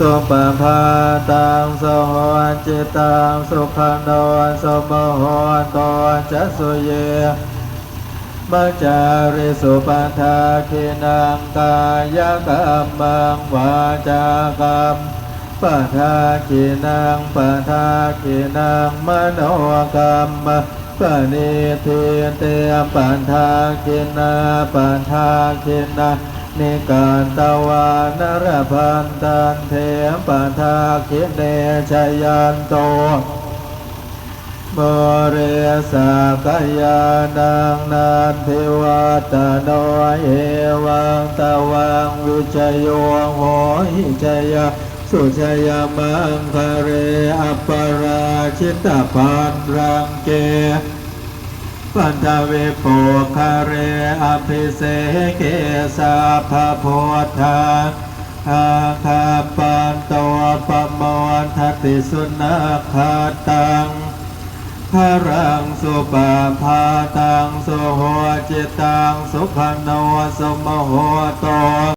สุปภาตังสหจิตังสุขโนสมโหโตจัสสุเยมัจจาริสุปทาคินังกายกรรมังวาจากรรมปทาคินังปทาคินังมโนกรรมปณิทิเตปทาคินาปทาคินานิการตวานรพันตันเทปทาคิเนชยันโตบริสักยานังนันทิวัตโนเอวังตวังวิจโยโหหิจยาสุชยมังคะเรอัปปราชิตาปันรังเกปันทเวโปคาเรอภิเสเกสาภโพธาอาคาปันโตปมวันทติสุนัขคาตังพรังสุปภาตังสุโหจิตังสุขโนสมโหโต